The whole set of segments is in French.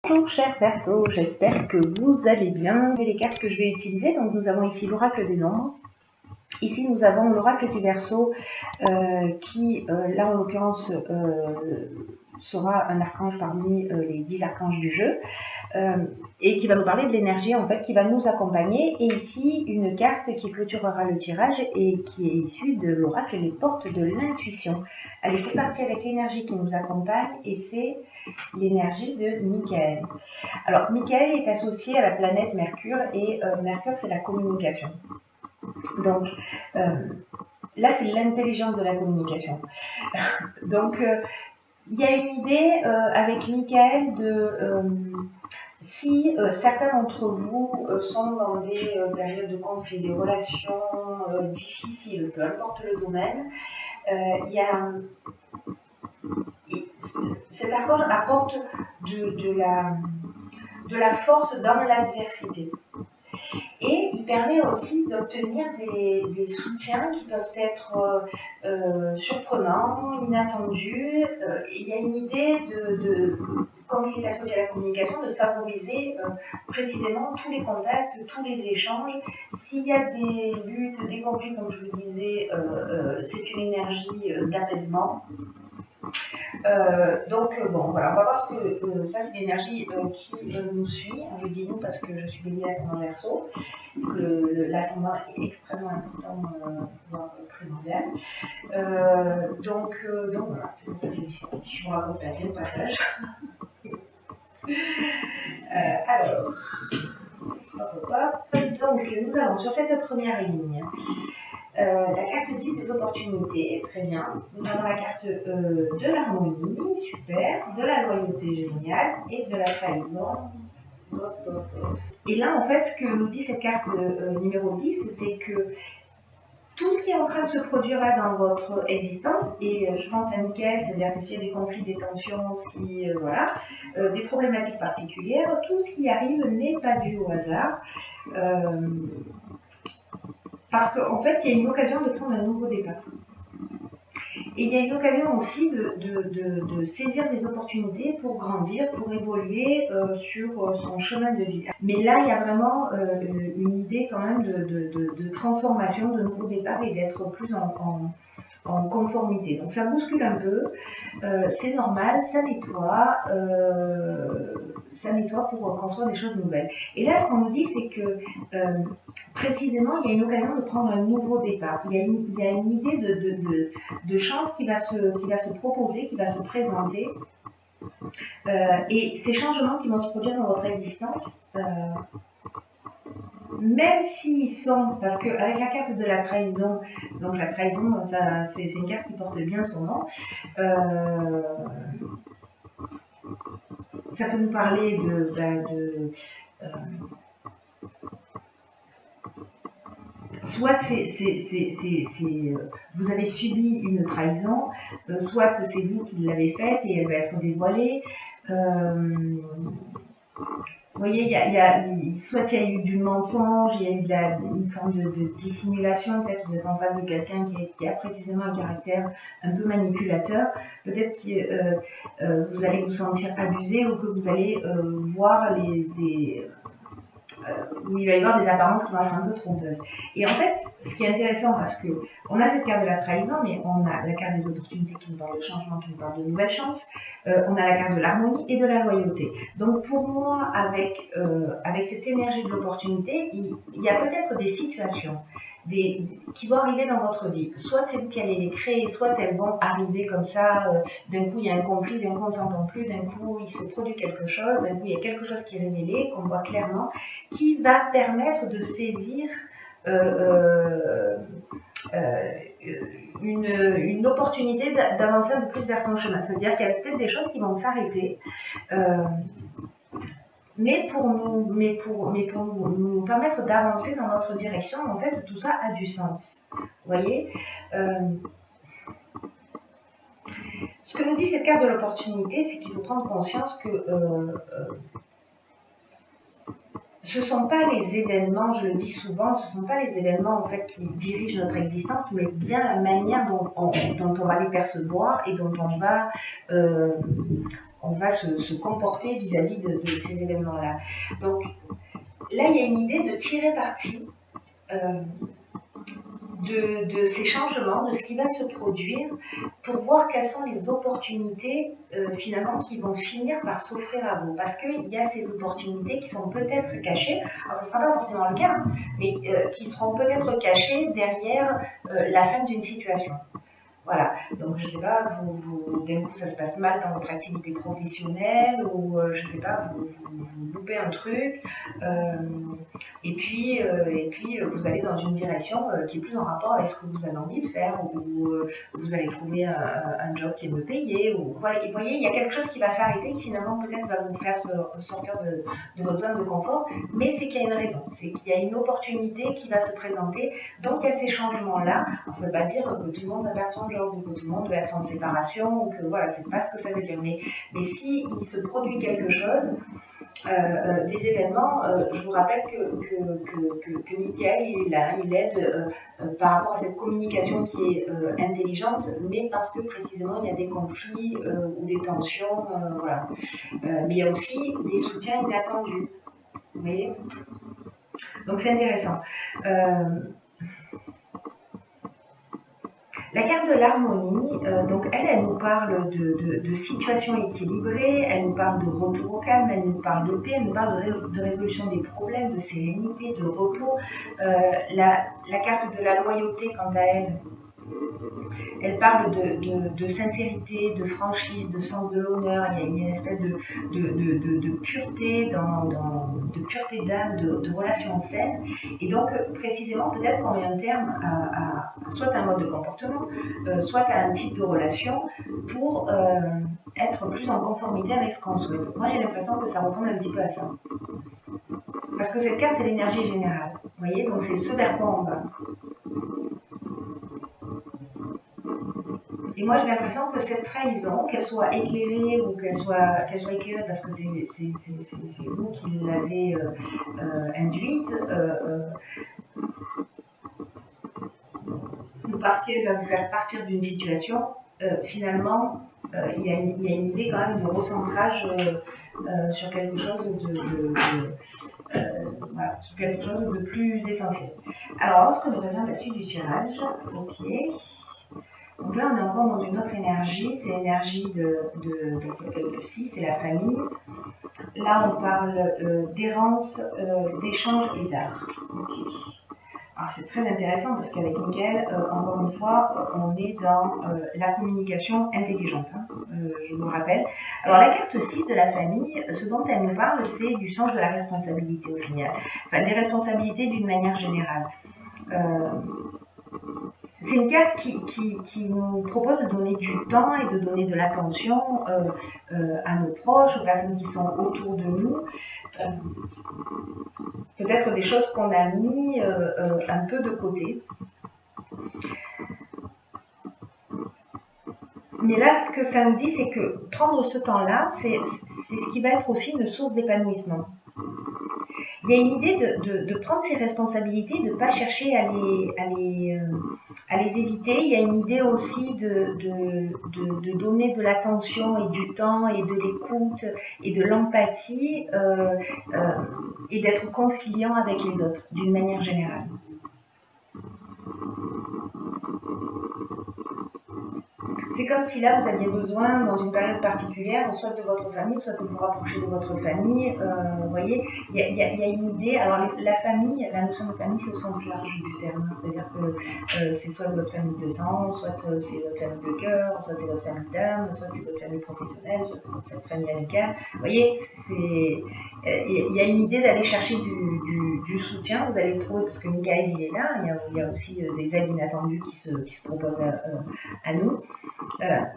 Bonjour chers Verseaux, j'espère que vous allez bien. Les cartes que je vais utiliser, donc nous avons ici l'oracle des nombres. Ici nous avons l'oracle du Verseau qui, là en l'occurrence, sera un archange parmi les 10 archanges du jeu. Et qui va nous parler de l'énergie en fait qui va nous accompagner, et ici une carte qui clôturera le tirage et qui est issue de l'oracle Les Portes de l'Intuition. Allez, c'est parti avec l'énergie qui nous accompagne, et c'est l'énergie de Michael. Alors Michael est associé à la planète Mercure, et Mercure c'est la communication. Donc là c'est l'intelligence de la communication. Donc il y a une idée avec Michael de si certains d'entre vous sont dans des périodes de conflit, des relations difficiles, peu importe le domaine, cet archange apporte de la force dans l'adversité. Et il permet aussi d'obtenir des soutiens qui peuvent être surprenants, inattendus. Il y a une idée comme il est associé à la communication, de favoriser précisément tous les contacts, tous les échanges. S'il y a des luttes, des conflits, comme je vous disais, c'est une énergie d'apaisement. Donc bon, voilà, on va voir ce que ça c'est l'énergie qui nous suit. Je dis nous parce que je suis bélier ascendant Verseau, l'ascendant est extrêmement important, voire primordial. Donc voilà, c'est pour ça que je dis ça. Je vous raconte la vie au passage. Alors, donc nous avons sur cette première ligne la carte 10 des opportunités, très bien. Nous avons la carte de l'harmonie, super, de la loyauté, géniale, et de la trahison. Et là, en fait, ce que nous dit cette carte numéro 10, c'est que tout ce qui est en train de se produire là dans votre existence, et je pense à Michael, c'est-à-dire que s'il y a des conflits, des tensions, voilà, des problématiques particulières, tout ce qui arrive n'est pas dû au hasard. Parce qu'en fait, il y a une occasion de prendre un nouveau départ. Et il y a une occasion aussi de saisir des opportunités pour grandir, pour évoluer sur son chemin de vie. Mais là, il y a vraiment une idée quand même de transformation, de nouveau départ, et d'être plus en conformité. Donc ça bouscule un peu, c'est normal, ça nettoie pour construire des choses nouvelles. Et là, ce qu'on nous dit, c'est que précisément, il y a une occasion de prendre un nouveau départ. Il y a une idée de chance qui va se proposer, qui va se présenter. Et ces changements qui vont se produire dans votre existence, même s'ils sont, parce qu'avec la carte de la trahison, donc la trahison, c'est une carte qui porte bien son nom, ça peut nous parler soit vous avez subi une trahison, soit c'est vous qui l'avez faite et elle va être dévoilée. Vous voyez, soit il y a eu du mensonge, il y a eu une forme de dissimulation, peut-être que vous êtes en face de quelqu'un qui a précisément un caractère un peu manipulateur, peut-être que vous allez vous sentir abusé, ou que vous allez voir où il va y avoir des apparences qui vont être un peu trompeuses. Et en fait, ce qui est intéressant, parce qu'on a cette carte de la trahison, mais on a la carte des opportunités qui nous parle de changement, qui nous parle de nouvelles chances, on a la carte de l'harmonie et de la loyauté. Donc pour moi, avec cette énergie de l'opportunité, il y a peut-être des situations qui vont arriver dans votre vie. Soit c'est vous qui allez les créer, soit elles vont arriver comme ça, d'un coup il y a un conflit, d'un coup on ne s'entend plus, d'un coup il se produit quelque chose, d'un coup il y a quelque chose qui est révélé, qu'on voit clairement, qui va permettre de saisir une opportunité d'avancer un peu plus vers son chemin. C'est-à-dire qu'il y a peut-être des choses qui vont s'arrêter, mais pour nous permettre d'avancer dans notre direction, en fait, tout ça a du sens. Vous voyez, ce que nous dit cette carte de l'opportunité, c'est qu'il faut prendre conscience que ce ne sont pas les événements, je le dis souvent, ce ne sont pas les événements en fait qui dirigent notre existence, mais bien la manière dont on va les percevoir et dont on va on va se comporter vis-à-vis de ces événements-là. Donc là, il y a une idée de tirer parti de ces changements, de ce qui va se produire, pour voir quelles sont les opportunités finalement qui vont finir par s'offrir à vous. Parce qu'il y a ces opportunités qui sont peut-être cachées, alors ce ne sera pas forcément le cas, mais qui seront peut-être cachées derrière la fin d'une situation. Voilà, donc je ne sais pas, d'un coup ça se passe mal dans votre activité professionnelle, ou je ne sais pas, vous loupez un truc, et puis vous allez dans une direction qui est plus en rapport avec ce que vous avez envie de faire, ou vous allez trouver un job qui est mieux payé, ou voilà, et vous voyez, il y a quelque chose qui va s'arrêter, qui finalement peut-être va vous faire sortir de votre zone de confort, mais c'est qu'il y a une raison, c'est qu'il y a une opportunité qui va se présenter, donc il y a ces changements-là. Ça ne veut pas dire que tout le monde va perdre son job, ou que tout le monde va être en séparation, ou que voilà, c'est pas ce que ça veut dire. Mais si il se produit quelque chose, des événements, je vous rappelle que Michael, il est là, il aide par rapport à cette communication qui est intelligente, mais parce que précisément il y a des conflits ou des tensions, voilà. Mais il y a aussi des soutiens inattendus. Vous voyez ? Donc c'est intéressant. La carte de l'harmonie, donc elle nous parle de situation équilibrée, elle nous parle de retour au calme, elle nous parle de paix, elle nous parle de résolution des problèmes, de sérénité, de repos. La carte de la loyauté, quant à elle, elle parle de sincérité, de franchise, de sens de l'honneur. Il y a une espèce de pureté, de pureté d'âme, de relations saines. Et donc, précisément, peut-être qu'on met un terme à soit un mode de comportement, soit à un type de relation pour être plus en conformité avec ce qu'on souhaite. Moi, j'ai l'impression que ça ressemble un petit peu à ça. Parce que cette carte, c'est l'énergie générale. Vous voyez, donc c'est ce vers quoi on va. Et moi, j'ai l'impression que cette trahison, qu'elle soit éclairée ou qu'elle soit éclairée parce que c'est vous qui l'avez induite, ou parce qu'elle va vous faire partir d'une situation, finalement, il y a une idée quand même de recentrage sur quelque chose voilà, sur quelque chose de plus essentiel. Alors, lorsque nous présente la suite du tirage, ok. Donc là, on est encore dans une autre énergie, c'est l'énergie de 6, c'est la famille. Là, on parle d'errance, d'échange et d'art. Okay. Alors, c'est très intéressant parce qu'avec Michael, encore une fois, on est dans la communication intelligente, hein, je vous le rappelle. Alors, la carte 6 de la famille, ce dont elle nous parle, c'est du sens de la responsabilité au final. Enfin, des responsabilités d'une manière générale. C'est une carte qui nous propose de donner du temps et de donner de l'attention à nos proches, aux personnes qui sont autour de nous. Peut-être des choses qu'on a mis un peu de côté. Mais là, ce que ça nous dit, c'est que prendre ce temps-là, c'est ce qui va être aussi une source d'épanouissement. Il y a une idée de prendre ses responsabilités, de ne pas chercher à les éviter. Il y a une idée aussi de donner de l'attention et du temps et de l'écoute et de l'empathie et d'être conciliant avec les autres d'une manière générale. C'est comme si là, vous aviez besoin, dans une période particulière, soit de votre famille, soit de vous rapprocher de votre famille. Vous voyez, il y a une idée. Alors, la famille, la notion de famille, c'est au sens large du terme. C'est-à-dire que c'est soit votre famille de sang, soit c'est votre famille de cœur, soit c'est votre famille d'âme, soit c'est votre famille professionnelle, soit c'est votre famille amicale. Vous voyez, il y a une idée d'aller chercher du soutien. Vous allez le trouver parce que Michael, il est là. Il y a aussi des aides inattendues qui se proposent à nous. Là,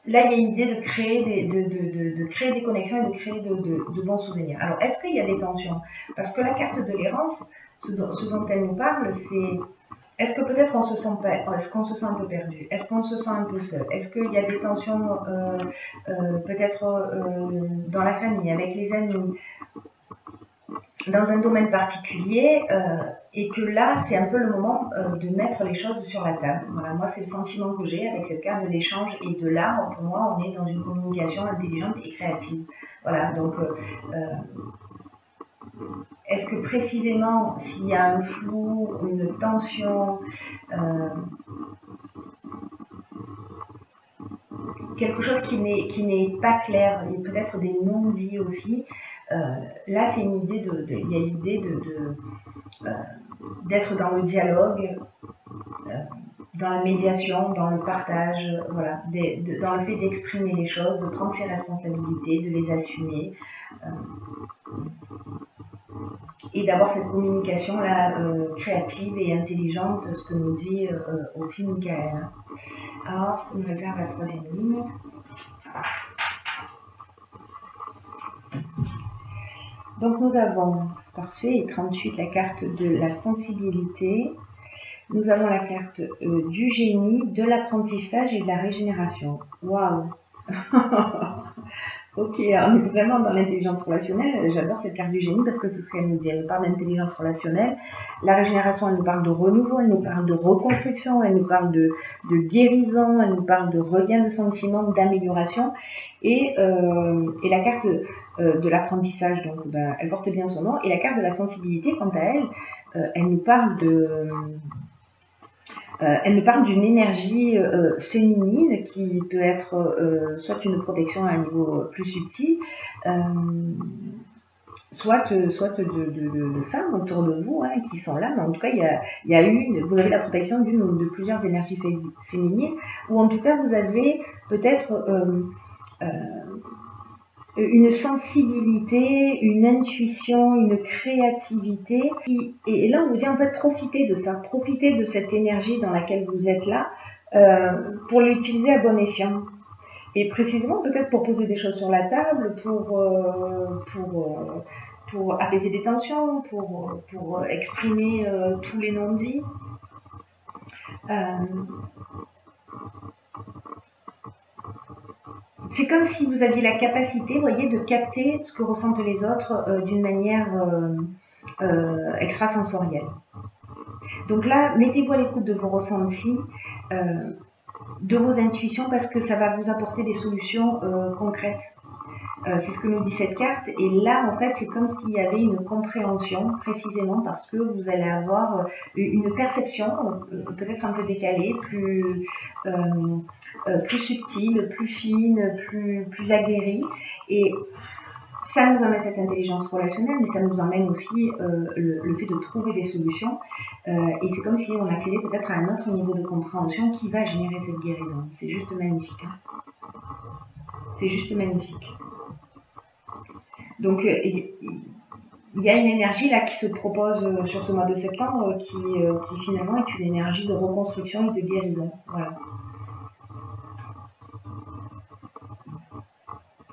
il y a une idée de créer des connexions et de créer de bons souvenirs. Alors, est-ce qu'il y a des tensions? Parce que la carte de l'errance, ce dont elle nous parle, c'est est-ce que peut-être on se sent est-ce qu'on se sent un peu perdu? Est-ce qu'on se sent un peu seul? Est-ce qu'il y a des tensions peut-être dans la famille, avec les amis? dans un domaine particulier et que là, c'est un peu le moment de mettre les choses sur la table. Voilà, moi, c'est le sentiment que j'ai avec cette carte de l'échange et de l'art. Pour moi, on est dans une communication intelligente et créative. Voilà, donc est-ce que précisément, s'il y a un flou, une tension, quelque chose qui n'est pas clair, et peut-être des non-dits aussi, là, c'est une idée il y a l'idée d'être dans le dialogue, dans la médiation, dans le partage, voilà, dans le fait d'exprimer les choses, de prendre ses responsabilités, de les assumer, et d'avoir cette communication là créative et intelligente, ce que nous dit aussi Michael. Alors, ce qu'on réserve la troisième ligne. Donc nous avons, parfait, et 38, la carte de la sensibilité. Nous avons la carte du génie, de l'apprentissage et de la régénération. Waouh. Ok, on est vraiment dans l'intelligence relationnelle. J'adore cette carte du génie parce que c'est ce qu'elle nous dit. Elle nous parle d'intelligence relationnelle. La régénération, elle nous parle de renouveau, elle nous parle de reconstruction, elle nous parle de guérison, elle nous parle de regain de sentiment, d'amélioration. Et la carte de l'apprentissage, donc ben, elle porte bien son nom. Et la carte de la sensibilité, quant à elle, elle nous parle de... elle nous parle d'une énergie féminine qui peut être soit une protection à un niveau plus subtil, soit de femmes autour de vous hein, qui sont là, mais en tout cas, il y a vous avez la protection d'une ou de plusieurs énergies féminines, ou en tout cas, vous avez peut-être une sensibilité, une intuition, une créativité. Et là, on vous dit en fait, profitez de ça, profitez de cette énergie dans laquelle vous êtes là pour l'utiliser à bon escient. Et précisément, peut-être pour poser des choses sur la table, pour apaiser des tensions, pour exprimer tous les non-dits. C'est comme si vous aviez la capacité, vous voyez, de capter ce que ressentent les autres d'une manière extrasensorielle. Donc là, mettez-vous à l'écoute de vos ressentis, de vos intuitions, parce que ça va vous apporter des solutions concrètes. C'est ce que nous dit cette carte. Et là, en fait, c'est comme s'il y avait une compréhension, précisément parce que vous allez avoir une perception, peut-être un peu décalée, plus subtile, plus fine, plus aguerrie. Et ça nous amène cette intelligence relationnelle, mais ça nous emmène aussi le fait de trouver des solutions. Et c'est comme si on accédait peut-être à un autre niveau de compréhension qui va générer cette guérison. C'est juste magnifique. Hein. C'est juste magnifique. Donc, il y a une énergie là qui se propose sur ce mois de septembre qui finalement est une énergie de reconstruction et de guérison. Voilà.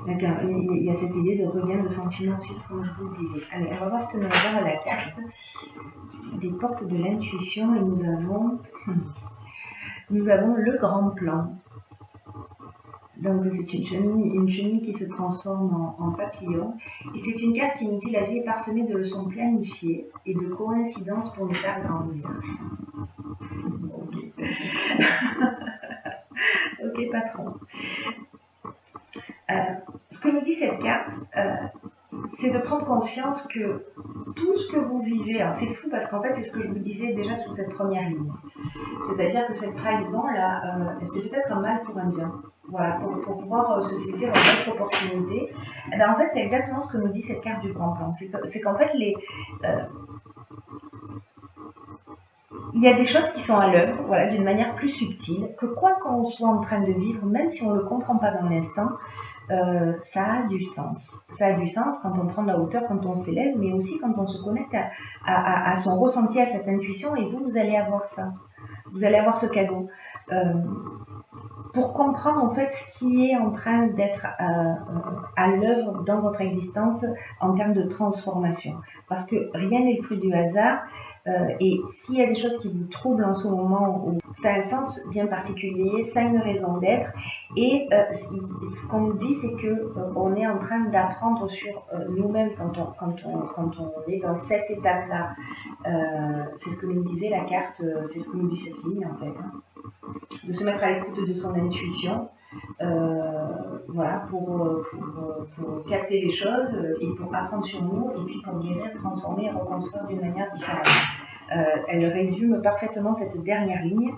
Il y a cette idée de regain de sentiment aussi, comme je vous le disais. Allez, on va voir ce que nous réserve la carte des portes de l'intuition et nous avons le grand plan. Donc c'est une chenille qui se transforme en papillon. Et c'est une carte qui nous dit la vie est parsemée de leçons planifiées et de coïncidences pour nous faire grandir. Ok. Ok, patron. Ce que nous dit cette carte, c'est de prendre conscience que tout ce que vous vivez, alors c'est fou parce qu'en fait c'est ce que je vous disais déjà sur cette première ligne. C'est-à-dire que cette trahison-là, c'est peut-être un mal pour un bien. Voilà, pour pouvoir se saisir une autre opportunité. Et bien, en fait, c'est exactement ce que nous dit cette carte du grand plan. C'est qu'en fait, il y a des choses qui sont à l'œuvre, voilà, d'une manière plus subtile, que quoi qu'on soit en train de vivre, même si on ne le comprend pas dans l'instant, ça a du sens. Ça a du sens quand on prend de la hauteur, quand on s'élève, mais aussi quand on se connecte à son ressenti, à cette intuition, et vous allez avoir ça. Vous allez avoir ce cadeau. Pour comprendre en fait ce qui est en train d'être à l'œuvre dans votre existence en termes de transformation. Parce que rien n'est le fruit du hasard. Et s'il y a des choses qui vous troublent en ce moment, ça a un sens bien particulier, ça a une raison d'être. Et ce qu'on nous dit, c'est que on est en train d'apprendre sur nous-mêmes quand on est dans cette étape-là. C'est ce que nous disait la carte, c'est ce que nous dit cette ligne en fait. Hein. De se mettre à l'écoute de son intuition. Voilà, pour capter les choses et pour apprendre sur nous et puis pour guérir, transformer et reconstruire d'une manière différente. Elle résume parfaitement cette dernière ligne.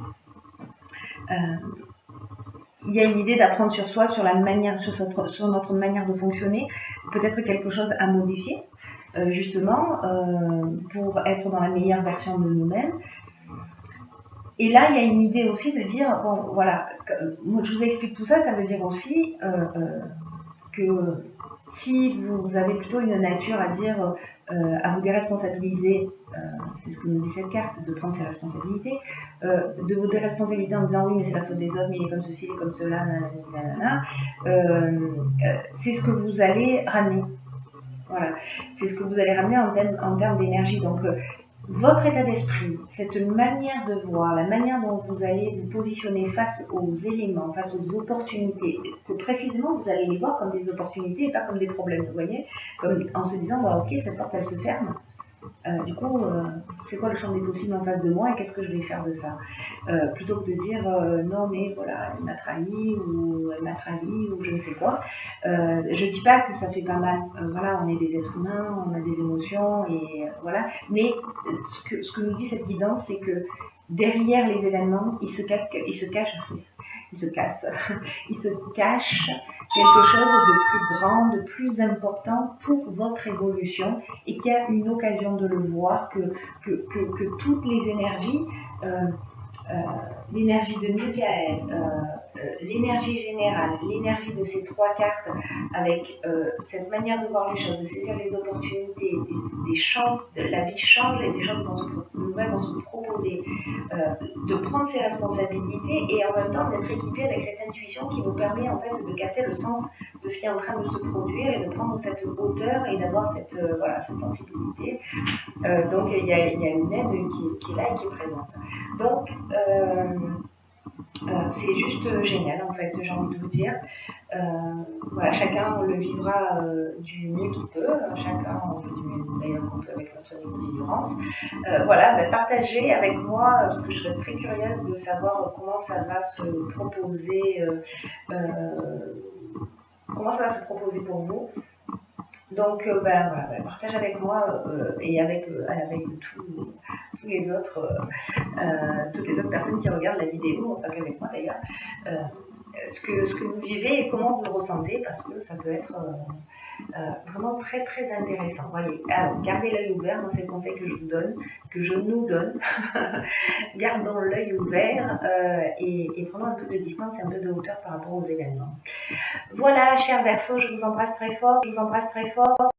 Il y a une idée d'apprendre sur soi, sur notre manière de fonctionner, peut-être quelque chose à modifier, justement, pour être dans la meilleure version de nous-mêmes. Et là, il y a une idée aussi de dire, bon, voilà, je vous explique tout ça, ça veut dire aussi que si vous avez plutôt une nature à dire, à vous déresponsabiliser, c'est ce que nous dit cette carte, de prendre ses responsabilités, de vous déresponsabiliser en disant oui, mais c'est la faute des autres, mais il est comme ceci, il est comme cela, nanana, c'est ce que vous allez ramener. Voilà, c'est ce que vous allez ramener en termes d'énergie. Donc, votre état d'esprit, cette manière de voir, la manière dont vous allez vous positionner face aux éléments, face aux opportunités, que précisément vous allez les voir comme des opportunités et pas comme des problèmes, vous voyez, comme en se disant, bah, ok, cette porte elle se ferme, du coup, c'est quoi le champ des possibles en face de moi et qu'est-ce que je vais faire de ça, plutôt que de dire non mais voilà, elle m'a trahi ou elle m'a trahi ou je ne sais quoi. Je dis pas que ça fait pas mal, voilà, on est des êtres humains, on a des émotions et voilà, mais ce que nous dit cette guidance, c'est que derrière les événements, il se cache quelque chose de plus grand, de plus important pour votre évolution et qu'il y a une occasion de le voir, que toutes les énergies, l'énergie de Michael, l'énergie générale, l'énergie de ces trois cartes, avec cette manière de voir les choses, de saisir les opportunités, des chances, la vie change et des choses nouvelles vont se proposer, de prendre ses responsabilités et en même temps d'être équipé avec cette intuition qui nous permet en fait de capter le sens de ce qui est en train de se produire et de prendre cette hauteur et d'avoir cette, voilà, cette sensibilité. Donc il y a une aide qui est là et qui est présente. Donc c'est juste génial en fait, j'ai envie de vous dire. Voilà, chacun le vivra du mieux qu'il peut, chacun on fait du mieux d'ailleurs qu'on peut avec notre niveau de vivance. Voilà, partagez avec moi, parce que je serais très curieuse de savoir comment ça va se proposer, pour vous. Donc, voilà, partagez avec moi et avec tous les autres, toutes les autres personnes qui regardent la vidéo, pas qu'avec moi d'ailleurs, ce que vous vivez et comment vous le ressentez, parce que ça peut être vraiment très très intéressant. Voyez, alors gardez l'œil ouvert, moi c'est le conseil que je vous donne, que je nous donne. Gardons l'œil ouvert et prenons un peu de distance et un peu de hauteur par rapport aux événements. Voilà, chers Verseaux, je vous embrasse très fort.